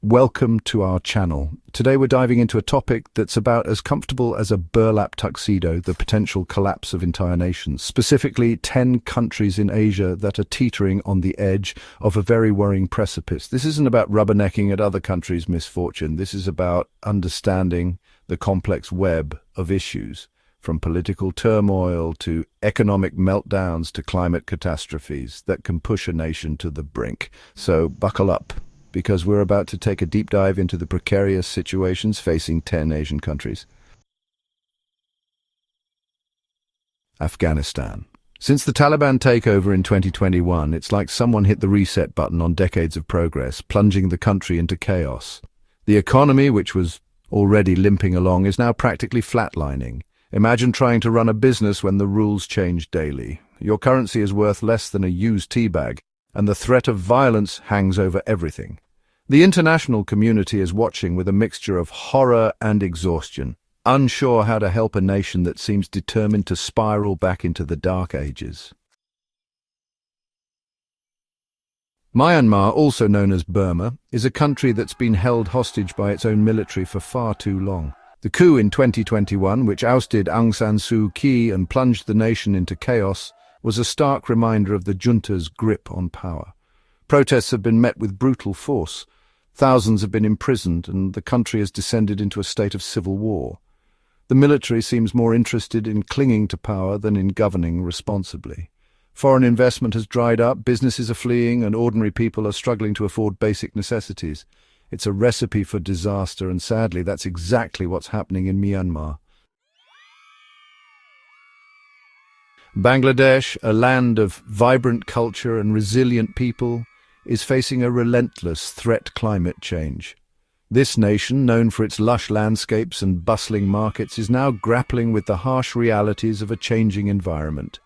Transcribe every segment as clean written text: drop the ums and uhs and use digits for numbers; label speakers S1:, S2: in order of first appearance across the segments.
S1: Welcome to our channel. Today we're diving into a topic that's about as comfortable as a burlap tuxedo, the potential collapse of entire nations, specifically 10 countries in Asia that are teetering on the edge of a very worrying precipice. This isn't about rubbernecking at other countries' misfortune. This is about understanding the complex web of issues, from political turmoil to economic meltdowns to climate catastrophes that can push a nation to the brink. So buckle up, because we're about to take a deep dive into the precarious situations facing 10 Asian countries. Afghanistan. Since the Taliban takeover in 2021, it's like someone hit the reset button on decades of progress, plunging the country into chaos. The economy, which was already limping along, is now practically flatlining. Imagine trying to run a business when the rules change daily. Your currency is worth less than a used tea bag, and the threat of violence hangs over everything. The international community is watching with a mixture of horror and exhaustion, unsure how to help a nation that seems determined to spiral back into the dark ages. Myanmar, also known as Burma, is a country that's been held hostage by its own military for far too long. The coup in 2021, which ousted Aung San Suu Kyi and plunged the nation into chaos, was a stark reminder of the junta's grip on power. Protests have been met with brutal force. Thousands have been imprisoned, and the country has descended into a state of civil war. The military seems more interested in clinging to power than in governing responsibly. Foreign investment has dried up, businesses are fleeing, and ordinary people are struggling to afford basic necessities. It's a recipe for disaster, and sadly, that's exactly what's happening in Myanmar. Bangladesh, a land of vibrant culture and resilient people, is facing a relentless threat: climate change. This nation, known for its lush landscapes and bustling markets, is now grappling with the harsh realities of a changing environment.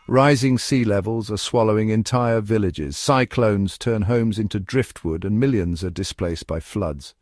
S1: Rising sea levels are swallowing entire villages, cyclones turn homes into driftwood, and millions are displaced by floods.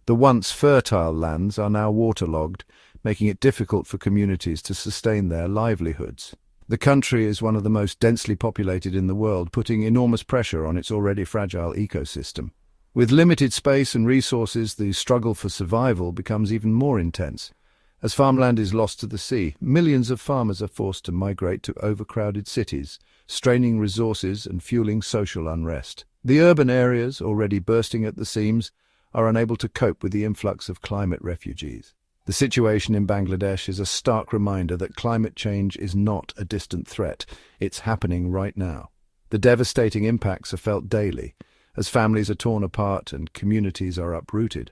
S1: The once fertile lands are now waterlogged, making it difficult for communities to sustain their livelihoods. The country is one of the most densely populated in the world, putting enormous pressure on its already fragile ecosystem. With limited space and resources, the struggle for survival becomes even more intense. As farmland is lost to the sea, millions of farmers are forced to migrate to overcrowded cities, straining resources and fueling social unrest. The urban areas, already bursting at the seams, are unable to cope with the influx of climate refugees. The situation in Bangladesh is a stark reminder that climate change is not a distant threat. It's happening right now. The devastating impacts are felt daily, as families are torn apart and communities are uprooted.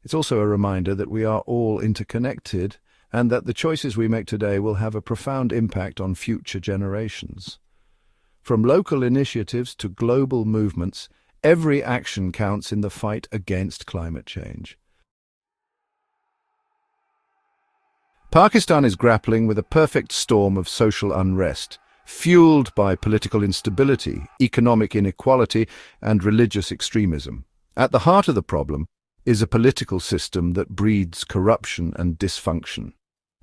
S1: It's also a reminder that we are all interconnected, and that the choices we make today will have a profound impact on future generations. From local initiatives to global movements, every action counts in the fight against climate change. Pakistan is grappling with a perfect storm of social unrest, fueled by political instability, economic inequality, and religious extremism. At the heart of the problem is a political system that breeds corruption and dysfunction.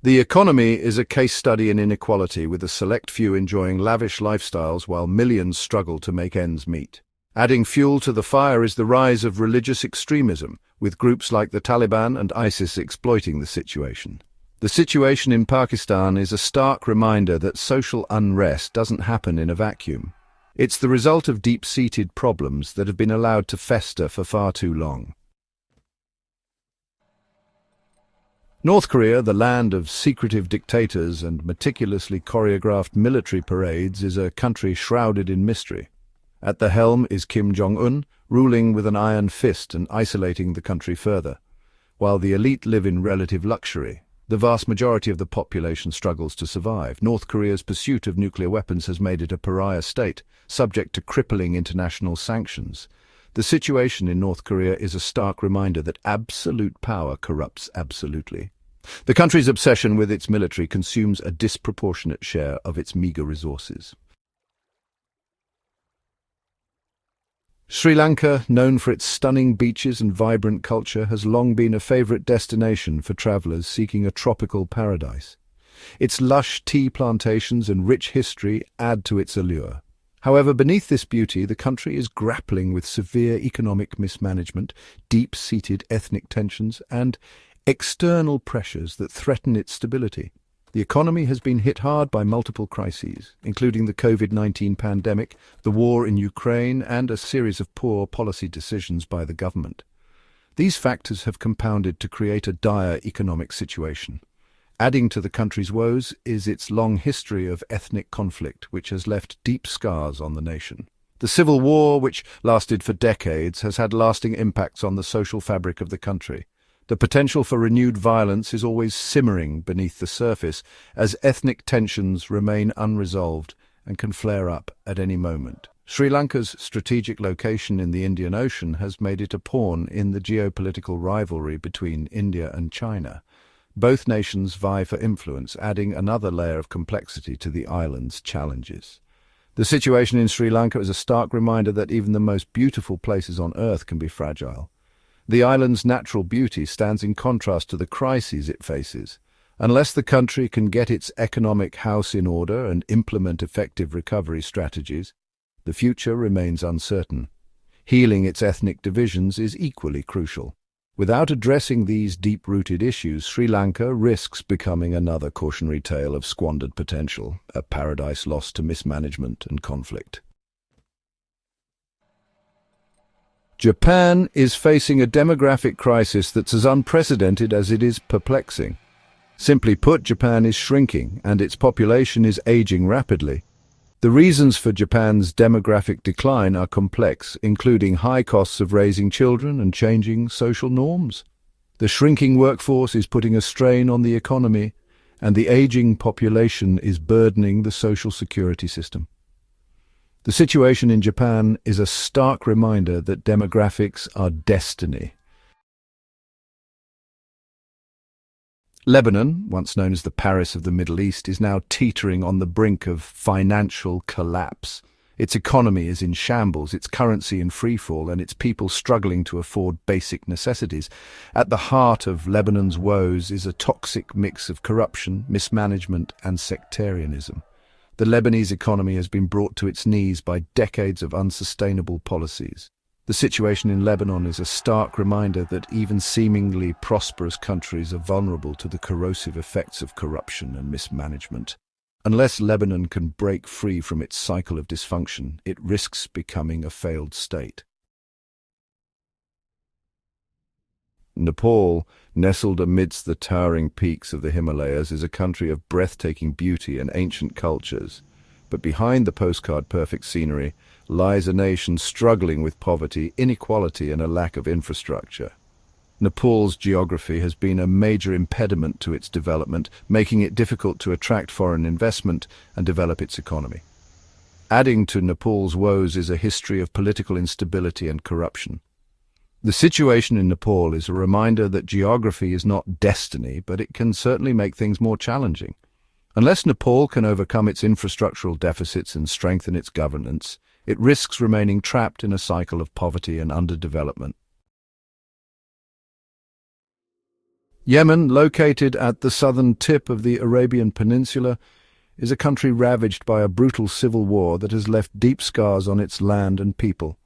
S1: The economy is a case study in inequality, with a select few enjoying lavish lifestyles while millions struggle to make ends meet. Adding fuel to the fire is the rise of religious extremism, with groups like the Taliban and ISIS exploiting the situation. The situation in Pakistan is a stark reminder that social unrest doesn't happen in a vacuum. It's the result of deep-seated problems that have been allowed to fester for far too long. North Korea, the land of secretive dictators and meticulously choreographed military parades, is a country shrouded in mystery. At the helm is Kim Jong-un, ruling with an iron fist and isolating the country further. While the elite live in relative luxury, the vast majority of the population struggles to survive. North Korea's pursuit of nuclear weapons has made it a pariah state, subject to crippling international sanctions. The situation in North Korea is a stark reminder that absolute power corrupts absolutely. The country's obsession with its military consumes a disproportionate share of its meager resources. Sri Lanka, known for its stunning beaches and vibrant culture, has long been a favorite destination for travelers seeking a tropical paradise. Its lush tea plantations and rich history add to its allure. However, beneath this beauty, the country is grappling with severe economic mismanagement, deep-seated ethnic tensions, and external pressures that threaten its stability. The economy has been hit hard by multiple crises, including the COVID-19 pandemic, the war in Ukraine, and a series of poor policy decisions by the government. These factors have compounded to create a dire economic situation. Adding to the country's woes is its long history of ethnic conflict, which has left deep scars on the nation. The civil war, which lasted for decades, has had lasting impacts on the social fabric of the country. The potential for renewed violence is always simmering beneath the surface as ethnic tensions remain unresolved and can flare up at any moment. Sri Lanka's strategic location in the Indian Ocean has made it a pawn in the geopolitical rivalry between India and China. Both nations vie for influence, adding another layer of complexity to the island's challenges. The situation in Sri Lanka is a stark reminder that even the most beautiful places on Earth can be fragile. The island's natural beauty stands in contrast to the crises it faces. Unless the country can get its economic house in order and implement effective recovery strategies, the future remains uncertain. Healing its ethnic divisions is equally crucial. Without addressing these deep-rooted issues, Sri Lanka risks becoming another cautionary tale of squandered potential, a paradise lost to mismanagement and conflict. Japan is facing a demographic crisis that's as unprecedented as it is perplexing. Simply put, Japan is shrinking, and its population is aging rapidly. The reasons for Japan's demographic decline are complex, including high costs of raising children and changing social norms. The shrinking workforce is putting a strain on the economy, and the aging population is burdening the social security system. The situation in Japan is a stark reminder that demographics are destiny. Lebanon, once known as the Paris of the Middle East, is now teetering on the brink of financial collapse. Its economy is in shambles, its currency in freefall, and its people struggling to afford basic necessities. At the heart of Lebanon's woes is a toxic mix of corruption, mismanagement, and sectarianism. The Lebanese economy has been brought to its knees by decades of unsustainable policies. The situation in Lebanon is a stark reminder that even seemingly prosperous countries are vulnerable to the corrosive effects of corruption and mismanagement. Unless Lebanon can break free from its cycle of dysfunction, it risks becoming a failed state. Nepal, nestled amidst the towering peaks of the Himalayas, is a country of breathtaking beauty and ancient cultures. But behind the postcard-perfect scenery lies a nation struggling with poverty, inequality, and a lack of infrastructure. Nepal's geography has been a major impediment to its development, making it difficult to attract foreign investment and develop its economy. Adding to Nepal's woes is a history of political instability and corruption. The situation in Nepal is a reminder that geography is not destiny, but it can certainly make things more challenging. Unless Nepal can overcome its infrastructural deficits and strengthen its governance, it risks remaining trapped in a cycle of poverty and underdevelopment. Yemen, located at the southern tip of the Arabian Peninsula, is a country ravaged by a brutal civil war that has left deep scars on its land and people.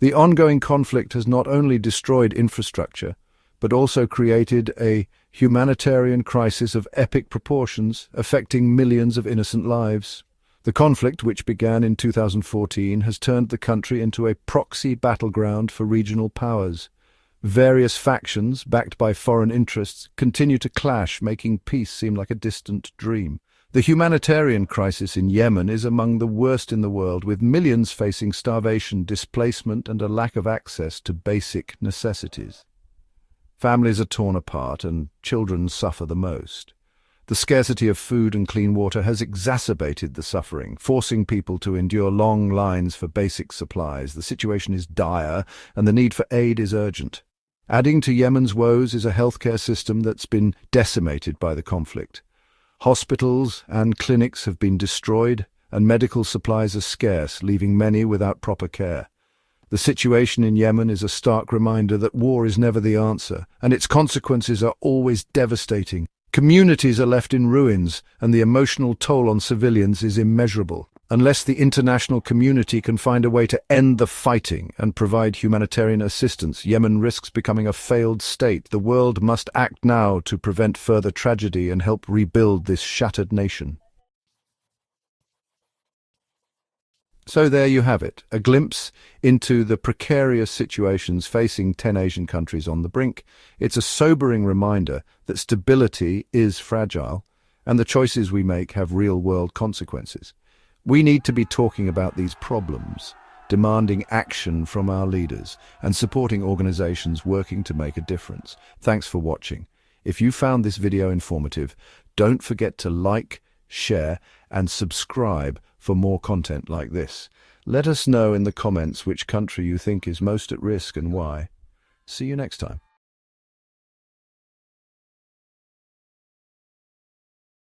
S1: The ongoing conflict has not only destroyed infrastructure, but also created a humanitarian crisis of epic proportions, affecting millions of innocent lives. The conflict, which began in 2014, has turned the country into a proxy battleground for regional powers. Various factions, backed by foreign interests, continue to clash, making peace seem like a distant dream. The humanitarian crisis in Yemen is among the worst in the world, with millions facing starvation, displacement, and a lack of access to basic necessities. Families are torn apart, and children suffer the most. The scarcity of food and clean water has exacerbated the suffering, forcing people to endure long lines for basic supplies. The situation is dire, and the need for aid is urgent. Adding to Yemen's woes is a healthcare system that's been decimated by the conflict. Hospitals and clinics have been destroyed, and medical supplies are scarce, leaving many without proper care. The situation in Yemen is a stark reminder that war is never the answer, and its consequences are always devastating. Communities are left in ruins, and the emotional toll on civilians is immeasurable. Unless the international community can find a way to end the fighting and provide humanitarian assistance, Yemen risks becoming a failed state. The world must act now to prevent further tragedy and help rebuild this shattered nation. So there you have it, a glimpse into the precarious situations facing 10 Asian countries on the brink. It's a sobering reminder that stability is fragile and the choices we make have real-world consequences. We need to be talking about these problems, demanding action from our leaders, and supporting organizations working to make a difference. Thanks for watching. If you found this video informative, don't forget to like, share, and subscribe for more content like this. Let us know in the comments which country you think is most at risk and why. See you next time.